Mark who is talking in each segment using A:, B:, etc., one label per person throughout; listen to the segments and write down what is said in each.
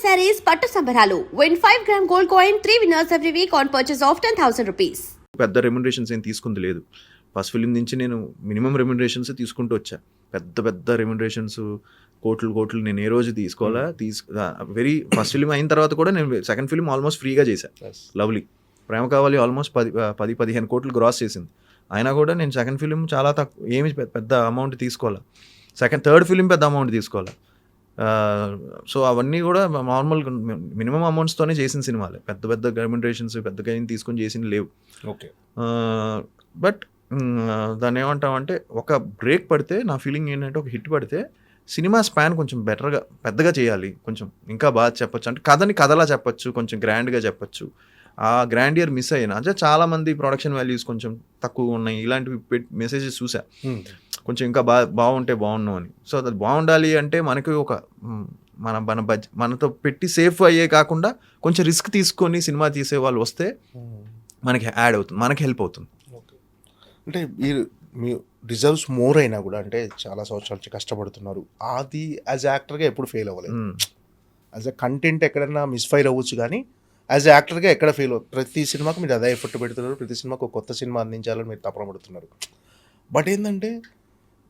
A: sarees పట్టు సంబరాలు. Win 5 gram gold coin, 3 winners every week on purchase of 10,000 rupees.
B: పెద్ద remunerations ఏం తీసుకుంది లేదు. ఫస్ట్ ఫిలిం నుంచి నేను మినిమం రెమ్యునరేషన్స్ తీసుకుంటూ వచ్చా. పెద్ద రెమ్యునరేషన్స్ కోట్లు నేను ఏ రోజు తీసుకోవాలా వెరీ ఫస్ట్ ఫిలిం అయిన తర్వాత కూడా నేను సెకండ్ ఫిలిం ఆల్మోస్ట్ ఫ్రీగా చేశాను. లవ్లీ ప్రేమ కావాలి ఆల్మోస్ట్ 10-15 కోట్లు గ్రాస్ చేసింది. అయినా కూడా నేను సెకండ్ ఫిలిం చాలా తక్కువ ఏమి పెద్ద అమౌంట్ తీసుకోవాలా. థర్డ్ ఫిలిం పెద్ద అమౌంట్ తీసుకోవాలా. సో అవన్నీ కూడా నార్మల్ మినిమం అమౌంట్స్తోనే చేసిన సినిమాలే. పెద్ద రెమ్యునరేషన్స్ పెద్దగా ఏం తీసుకొని చేసింది లేవు.
C: ఓకే.
B: బట్ దాన్ని ఏమంటామంటే ఒక బ్రేక్ పడితే నా ఫీలింగ్ ఏంటంటే ఒక హిట్ పడితే సినిమా స్పాన్ కొంచెం పెద్దగా చేయాలి, కొంచెం ఇంకా బాగా చెప్పొచ్చు. అంటే కథని కథలా చెప్పొచ్చు, కొంచెం గ్రాండ్గా చెప్పొచ్చు. ఆ గ్రాండియర్ మిస్ అయినా అంటే చాలామంది ప్రొడక్షన్ వాల్యూస్ కొంచెం తక్కువ ఉన్నాయి, ఇలాంటివి మెసేజెస్ చూసా. కొంచెం ఇంకా బాగుంటే బాగున్నాం అని. సో అది బాగుండాలి అంటే మనకి ఒక మనతో పెట్టి సేఫ్ అయ్యే కాకుండా కొంచెం రిస్క్ తీసుకొని సినిమా తీసే వాళ్ళు వస్తే మనకి యాడ్ అవుతుంది, మనకి హెల్ప్ అవుతుంది.
C: అంటే మీ డిజర్వ్స్ మోర్ అయినా కూడా అంటే చాలా సంవత్సరాల నుంచి కష్టపడుతున్నారు. అది యాజ్ యాక్టర్గా ఎప్పుడు ఫెయిల్ అవ్వలేదు. యాజ్ అ కంటెంట్ ఎక్కడైనా మిస్ఫైర్ అవ్వచ్చు, కానీ యాజ్ యాక్టర్గా ఎక్కడ ఫెయిల్ అవ్వదు. ప్రతి సినిమాకు మీరు అదే ఎఫర్ట్ పెడుతున్నారు, ప్రతి సినిమాకు ఒక కొత్త సినిమా అందించాలని మీరు తపన పడుతున్నారు. బట్ ఏంటంటే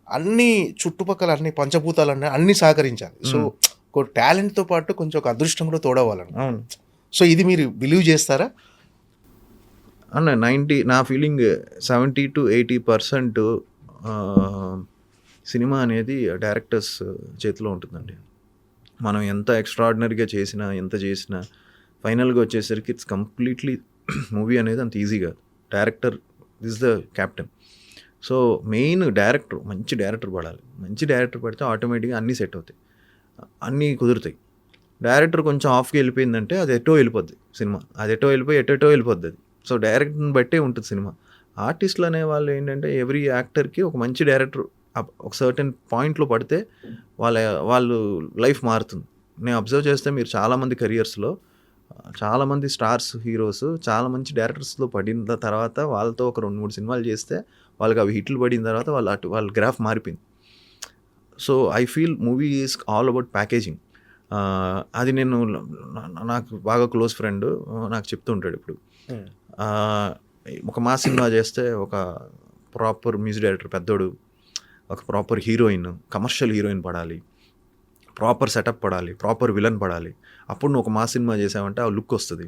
C: అన్ని చుట్టుపక్కల అన్ని పంచభూతాలన్నీ అన్నీ సహకరించాలి. సో ఒక టాలెంట్తో పాటు కొంచెం ఒక అదృష్టం కూడా తోడవ్వాలని. సో ఇది మీరు బిలీవ్ చేస్తారా?
B: అన్న నా ఫీలింగ్ 70-80% సినిమా అనేది డైరెక్టర్స్ చేతిలో ఉంటుందండి. మనం ఎంత ఎక్స్ట్రాడినరీగా చేసినా ఎంత చేసినా ఫైనల్గా వచ్చేసరికి ఇట్స్ కంప్లీట్లీ మూవీ అనేది అంత ఈజీ కాదు. Director is the captain. So main director, మంచి డైరెక్టర్ పడాలి. మంచి డైరెక్టర్ పడితే ఆటోమేటిక్గా అన్నీ సెట్ అవుతాయి, అన్నీ కుదురుతాయి. డైరెక్టర్ కొంచెం ఆఫ్కి వెళ్ళిపోయిందంటే అది ఎటో వెళ్ళిపోద్ది సినిమా, అది ఎటో వెళ్ళిపోద్ది అది. సో డైరెక్టర్ని బట్టే ఉంటుంది సినిమా. ఆర్టిస్టులు అనే వాళ్ళు ఏంటంటే ఎవ్రీ యాక్టర్కి ఒక మంచి డైరెక్టర్ ఒక సర్టెన్ పాయింట్లో పడితే వాళ్ళు లైఫ్ మారుతుంది. నేను అబ్జర్వ్ చేస్తే మీరు చాలామంది కెరియర్స్లో చాలామంది స్టార్స్, హీరోస్ చాలా మంచి డైరెక్టర్స్లో పడిన తర్వాత వాళ్ళతో ఒక 2-3 సినిమాలు చేస్తే వాళ్ళకి అవి హిట్లు పడిన తర్వాత వాళ్ళ గ్రాఫ్ మారిపోయింది. So I feel movie is all about packaging. అది నేను నాకు బాగా క్లోజ్ ఫ్రెండ్ నాకు చెప్తూ ఉంటాడు ఇప్పుడు. ఒక మా సినిమా చేస్తే ఒక ప్రాపర్ మ్యూజిక్ డైరెక్టర్ పెద్దోడు, ఒక ప్రాపర్ హీరోయిన్, కమర్షియల్ హీరోయిన్ పడాలి, ప్రాపర్ సెటప్ పడాలి, ప్రాపర్ విలన్ పడాలి. అప్పుడు నువ్వు ఒక మా సినిమా చేసావంటే ఆ లుక్ వస్తుంది.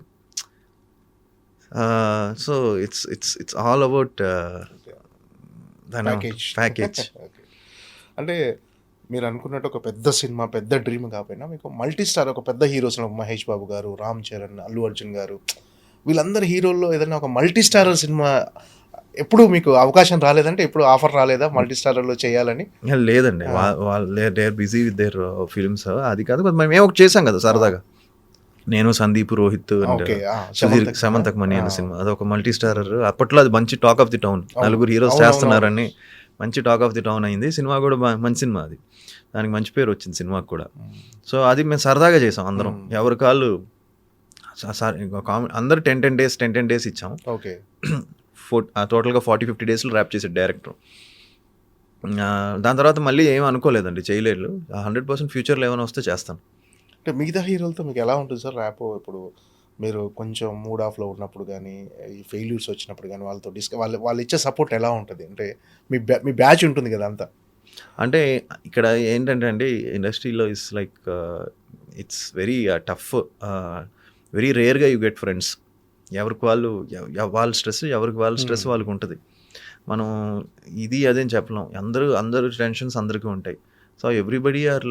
B: So it's all about package.
C: అంటే మీరు అనుకున్నట్టు ఒక పెద్ద సినిమా, పెద్ద డ్రీమ్ కాకపోయినా మీకు మల్టీ స్టార్ ఒక పెద్ద హీరోస్ మహేష్ బాబు గారు, రామ్ చరణ్, అల్లు అర్జున్ గారు, వీళ్ళందరి హీరోల్లో ఏదైనా ఒక మల్టీ స్టారర్ సినిమా ఎప్పుడు మీకు అవకాశం రాలేదంటే, ఎప్పుడు ఆఫర్ రాలేదా మల్టీ స్టారర్లో చేయాలని?
B: లేదండి, they are busy with their films. అది కాదు, మేము ఒకటి చేసాం కదా సరదాగా, నేను సందీప్, రోహిత్ అండ్ సమంతక్ మణి అనే సినిమా. అది ఒక మల్టీ స్టారర్. అప్పట్లో అది మంచి talk of the town, 4 heroes చేస్తున్నారని మంచి టాక్ ఆఫ్ ది టౌన్ అయింది. సినిమా కూడా మంచి సినిమా, అది దానికి మంచి పేరు వచ్చింది సినిమాకి కూడా. సో అది మేము సరదాగా చేసాం అందరం, ఎవరి కాళ్ళు అందరు 10 days ఇచ్చాం.
C: ఓకే.
B: టోటల్గా 40-50 daysలో ర్యాప్ చేసాడు డైరెక్టర్. దాని తర్వాత మళ్ళీ ఏం అనుకోలేదండి, చేయలేదు. 100% ఫ్యూచర్లో ఏమైనా వస్తే చేస్తాను.
C: అంటే మిగతా హీరోలతో మీకు ఎలా ఉంటుంది సార్ ర్యాప్? ఇప్పుడు మీరు కొంచెం మూడ్ ఆఫ్లో ఉన్నప్పుడు కానీ, ఈ ఫెయిల్యూర్స్ వచ్చినప్పుడు కానీ వాళ్ళతో వాళ్ళు ఇచ్చే సపోర్ట్ ఎలా ఉంటుంది? అంటే మీ బ్యాచ్ ఉంటుంది కదా అంతా.
B: అంటే ఇక్కడ ఏంటంటే అండి, ఇండస్ట్రీలో ఇట్స్ వెరీ టఫ్, వెరీ రేర్గా యూ గెట్ ఫ్రెండ్స్. ఎవరికి వాళ్ళ స్ట్రెస్ వాళ్ళకి ఉంటుంది. మనం ఇది అదేం చెప్పలేం. అందరూ టెన్షన్స్ అందరికీ ఉంటాయి. సో ఎవ్రీబడి ఆర్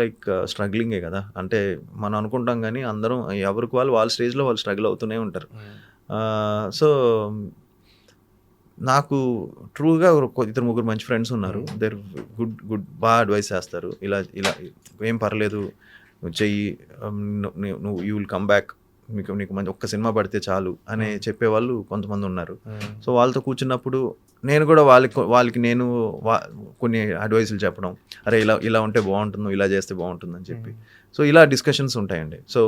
B: స్ట్రగ్లింగే కదా. అంటే మనం అనుకుంటాం కానీ అందరం ఎవరికి వాళ్ళ స్టేజ్లో వాళ్ళు స్ట్రగుల్ అవుతూనే ఉంటారు. సో నాకు ట్రూగా 2-3 మంచి ఫ్రెండ్స్ ఉన్నారు. దేర్ గుడ్ బాగా అడ్వైస్ చేస్తారు. ఇలా ఏం పర్లేదు, నువ్వు చెయ్యి, నువ్వు యూ విల్ కమ్ బ్యాక్, నీకు మంచి ఒక్క సినిమా పడితే చాలు అని చెప్పేవాళ్ళు కొంతమంది ఉన్నారు. సో వాళ్ళతో కూర్చున్నప్పుడు నేను కూడా వాళ్ళకి నేను కొన్ని అడ్వైసులు చెప్పడం, అరే ఇలా ఉంటే బాగుంటుంది, ఇలా చేస్తే బాగుంటుంది అని చెప్పి. సో ఇలా డిస్కషన్స్ ఉంటాయండి. సో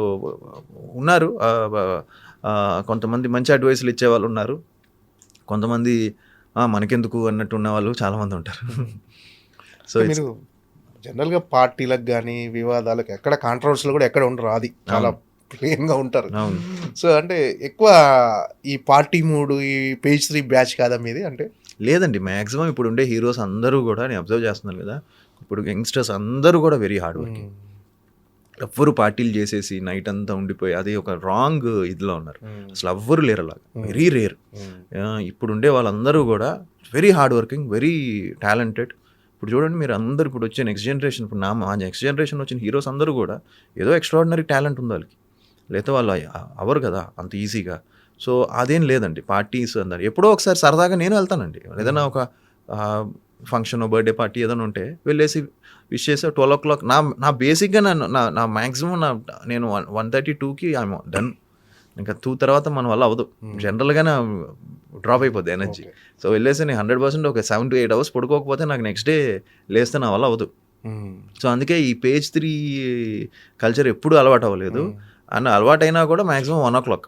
B: ఉన్నారు కొంతమంది మంచి అడ్వైసులు ఇచ్చేవాళ్ళు ఉన్నారు, కొంతమంది మనకెందుకు అన్నట్టు ఉన్న వాళ్ళు చాలామంది ఉంటారు. సో
C: జనరల్గా పార్టీలకు కానీ వివాదాలకు ఎక్కడ కాంట్రవర్సీలు కూడా ఎక్కడ ఉండరు. అది చాలా ప్లెయిన్గా ఉంటారు.
B: అవును.
C: సో అంటే ఎక్కువ ఈ పార్టీ మూడు ఈ పేజ్ 3 బ్యాచ్ కాదా మీది? అంటే
B: లేదండి, మ్యాక్సిమం ఇప్పుడు ఉండే హీరోస్ అందరూ కూడా నేను అబ్జర్వ్ చేస్తున్నాను కదా, ఇప్పుడు యంగ్స్టర్స్ అందరూ కూడా వెరీ హార్డ్ వర్కింగ్. ఎవ్వరు పార్టీలు చేసేసి నైట్ అంతా ఉండిపోయి అది ఒక రాంగ్ ఇదిలో ఉన్నారు. అసలు ఎవ్వరు లేరు అలాగా, వెరీ రేర్. ఇప్పుడు ఉండే వాళ్ళందరూ కూడా very hard working, very talented. ఇప్పుడు చూడండి మీరు అందరూ ఇప్పుడు వచ్చే నెక్స్ట్ జనరేషన్, ఇప్పుడు మా నెక్స్ట్ జనరేషన్ వచ్చిన హీరోస్ అందరూ కూడా ఏదో ఎక్స్ట్రాడినరీ టాలెంట్ ఉంది వాళ్ళకి, లేకపోతే వాళ్ళు అవరు కదా అంత ఈజీగా. సో అదేం లేదండి, పార్టీస్ అందరు ఎప్పుడో ఒకసారి సరదాగా నేను వెళ్తానండి. ఏదైనా ఒక ఫంక్షన్, బర్త్డే పార్టీ ఏదైనా ఉంటే వెళ్ళేసి విష్ చేసి 12 o'clock నా బేసిక్గా నా మ్యాక్సిమం నేను 1:32కి ఐఎమ్ డన్. ఇంకా 2 తర్వాత మన వల్ల అవ్వదు, జనరల్గానే డ్రాప్ అయిపోద్ది ఎనర్జీ. సో వెళ్ళేసి నేను 100% ఒక 7 to 8 hours పడుకోకపోతే నాకు నెక్స్ట్ డే లేస్తే నా వల్ల అవ్వదు. సో అందుకే ఈ పేజ్ 3 కల్చర్ ఎప్పుడు అలవాటు అవ్వలేదు. అండ్ అలవాటైనా కూడా మ్యాక్సిమం 1 o'clock,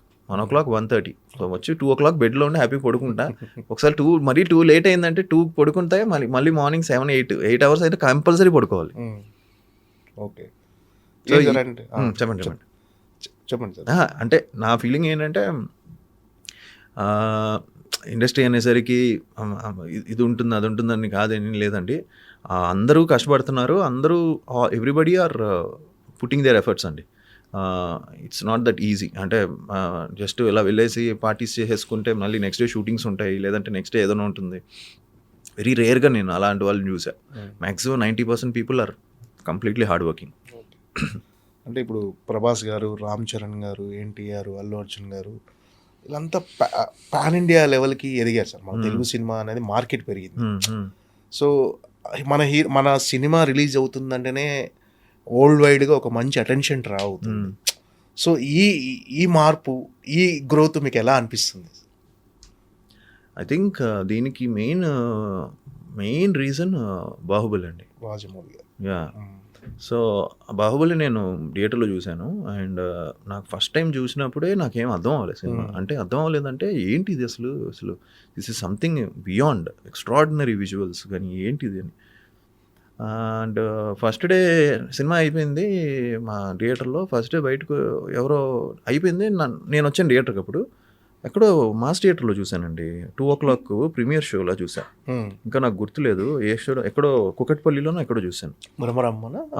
B: 1:30. సో వచ్చి 2 o'clock బెడ్లో ఉండి హ్యాపీ పడుకుంటా. ఒకసారి 2 మరీ 2 లేట్ అయిందంటే 2 పడుకుంటే మళ్ళీ మార్నింగ్ 7-8 hours అయితే కంపల్సరీ పడుకోవాలి.
C: ఓకే.
B: సో
C: చెప్పండి సార్.
B: అంటే నా ఫీలింగ్ ఏంటంటే ఇండస్ట్రీ అనేసరికి ఇది ఉంటుంది అది ఉంటుందని కాదని లేదండి. అందరూ కష్టపడుతున్నారు, అందరూ everybody are putting their efforts అండి. It's not that easy. అంటే జస్ట్ ఇలా వెళ్ళేసి పార్టీస్ చేసేసుకుంటే మళ్ళీ నెక్స్ట్ డే షూటింగ్స్ ఉంటాయి, లేదంటే నెక్స్ట్ డే ఏదైనా ఉంటుంది. వెరీ రేర్గా నేను అలాంటి వాళ్ళని చూసా. Maximum 90% people are completely hard working.
C: అంటే ఇప్పుడు ప్రభాస్ గారు, రామ్ చరణ్ గారు, ఎన్టీఆర్, అల్లు అర్జున్ గారు వీళ్ళంతా పాన్ ఇండియా లెవెల్కి ఎదిగారు సార్. మన తెలుగు సినిమా అనేది మార్కెట్ పెరిగింది. సో మన సినిమా రిలీజ్ అవుతుందంటేనే వరల్డ్ వైడ్గా ఒక మంచి అటెన్షన్ డ్రా అవుతుంది. సో ఈ మార్పు, ఈ గ్రోత్ మీకు ఎలా అనిపిస్తుంది?
B: ఐ థింక్ దీనికి మెయిన్ రీజన్ బాహుబలి అండి,
C: రాజమౌళి గారు.
B: యా. సో బాహుబలి నేను థియేటర్లో చూశాను. అండ్ నాకు ఫస్ట్ టైం చూసినప్పుడే నాకేం అర్థం అవ్వలేదు సినిమా. అంటే అర్థం అవ్వలేదంటే ఏంటి ఇది అసలు this is something beyond, extraordinary visuals కానీ ఏంటిది అని. అండ్ ఫస్ట్ డే సినిమా అయిపోయింది మా థియేటర్లో. ఫస్ట్ డే బయటకు ఎవరో అయిపోయింది, నేను వచ్చాను థియేటర్కి. అప్పుడు ఎక్కడో మాస్ థియేటర్లో చూశానండి, 2 o'clock ప్రీమియర్ షోలో చూసా. ఇంకా నాకు గుర్తులేదు ఏ షో, ఎక్కడో కుకట్పల్లిలోనో ఎక్కడో చూశాను,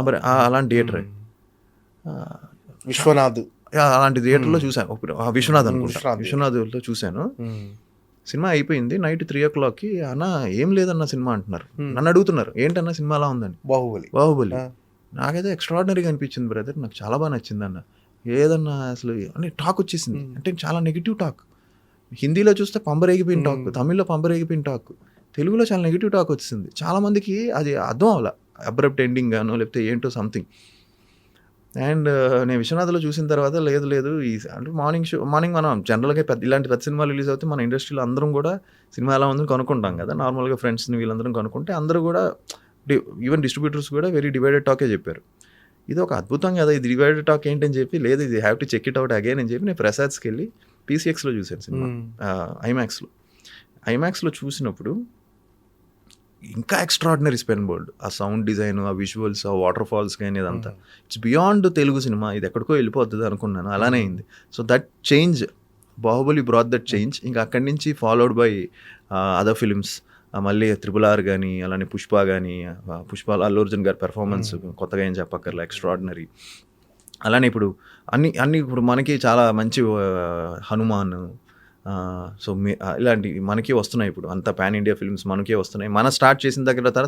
B: మరి అలాంటి థియేటర్
C: విశ్వనాథ్
B: అలాంటి థియేటర్లో చూశాను. విశ్వనాథ్ అనుకుంటా, విశ్వనాథ్లో చూశాను. సినిమా అయిపోయింది నైట్ 3 o'clockకి. అన్న ఏం లేదన్న సినిమా అంటున్నారు, నన్ను అడుగుతున్నారు ఏంటన్నా సినిమా అలా ఉందని. బాహుబలి నాకైతే ఎక్స్ట్రాడినరీగా అనిపించింది బ్రదర్, నాకు చాలా బాగా నచ్చింది అన్న. ఏదన్నా అసలు అని టాక్ వచ్చేసింది, అంటే చాలా నెగిటివ్ టాక్. హిందీలో చూస్తే పంబరేగిపోయిన టాక్, తమిళ్లో పంబరేగిపోయిన టాక్, తెలుగులో చాలా నెగిటివ్ టాక్ వచ్చింది. చాలామందికి అది అర్థం అవ్వాల, అబ్రప్ట్ ఎండింగ్ గానో లేకపోతే ఏంటో సంథింగ్. అండ్ నేను విశ్వనాథ్లో చూసిన తర్వాత లేదు ఈ అంటే మార్నింగ్ మనం జనరల్గా ఇలాంటి పెద్ద సినిమాలు రిలీజ్ అవుతే మన ఇండస్ట్రీలో అందరం కూడా సినిమా ఎలా ఉందని కనుక్కుంటాం కదా, నార్మల్గా ఫ్రెండ్స్ని వీళ్ళందరం కనుక్కుంటే అందరూ కూడా ఈవెన్ డిస్ట్రిబ్యూటర్స్ కూడా అన్ని డివైడెడ్ టాకే చెప్పారు. ఇది ఒక అద్భుతం కదా, ఇది డివైడెడ్ టాక్ ఏంటని చెప్పి, లేదు ఇది have to check it out again అని చెప్పి నేను ప్రసాద్స్కి వెళ్ళి PCXలో చూశాను సినిమా, ఐమాక్స్లో చూసినప్పుడు ఇంకా ఎక్స్ట్రాడినరీ స్పెన్ బోల్డ్. ఆ సౌండ్ డిజైన్, ఆ విజువల్స్, ఆ వాటర్ ఫాల్స్ కానీ ఇదంతా ఇట్స్ బియాండ్ తెలుగు సినిమా, ఇది ఎక్కడికో వెళ్ళిపోతుంది అనుకున్నాను, అలానే అయింది. So that change, Baahubali brought that change. ఇంకా అక్కడి నుంచి ఫాలోడ్ బై అదర్ ఫిలిమ్స్, మళ్ళీ RRR కానీ, అలానే పుష్ప కానీ, పుష్ప అల్లు అర్జున్ గారి పెర్ఫార్మెన్స్ కొత్తగా ఏం చెప్పక్కర్లే, ఎక్స్ట్రాడినరీ. అలానే ఇప్పుడు అన్ని ఇప్పుడు మనకి చాలా మంచి హనుమాన్, సో ఇలాంటి మనకి వస్తున్నాయి. ఇప్పుడు అంతా పాన్ ఇండియా ఫిల్మ్స్ మనకే వస్తున్నాయి. మనం స్టార్ట్ చేసిన తర్వాత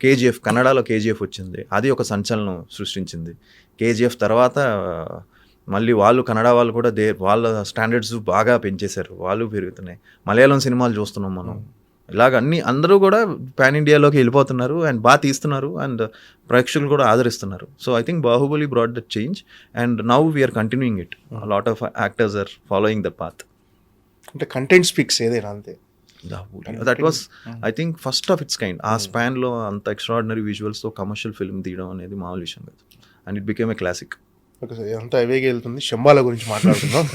B: KGF, కన్నడలో KGF వచ్చింది, అది ఒక సంచలనం సృష్టించింది. KGF తర్వాత మళ్ళీ వాళ్ళు కన్నడ వాళ్ళు కూడా వాళ్ళ స్టాండర్డ్స్ బాగా పెంచేశారు, వాళ్ళు పెరుగుతున్నాయి. మలయాళం సినిమాలు చూస్తున్నాం మనం. ఇలాగ అందరూ కూడా పాన్ ఇండియాలోకి వెళ్ళిపోతున్నారు అండ్ బాగా తీస్తున్నారు అండ్ ప్రేక్షకులు కూడా ఆదరిస్తున్నారు. So I think Baahubali brought that change and now we are continuing it. Lot of actors are following the path.
C: అంటే కంటెంట్ స్పీక్స్ ఏదైనా అంతే.
B: That was I think first of its kind. ఆ స్పాన్లో అంత ఎక్స్ట్రాడినరీ విజువల్స్తో కమర్షియల్ ఫిల్మ్ తీయడం అనేది మామూలు విషయం కాదు. And it became a classic.
C: Okay sir, అంతా అవేగా వెళ్తుంది. శంబాల గురించి మాట్లాడుతున్నాం.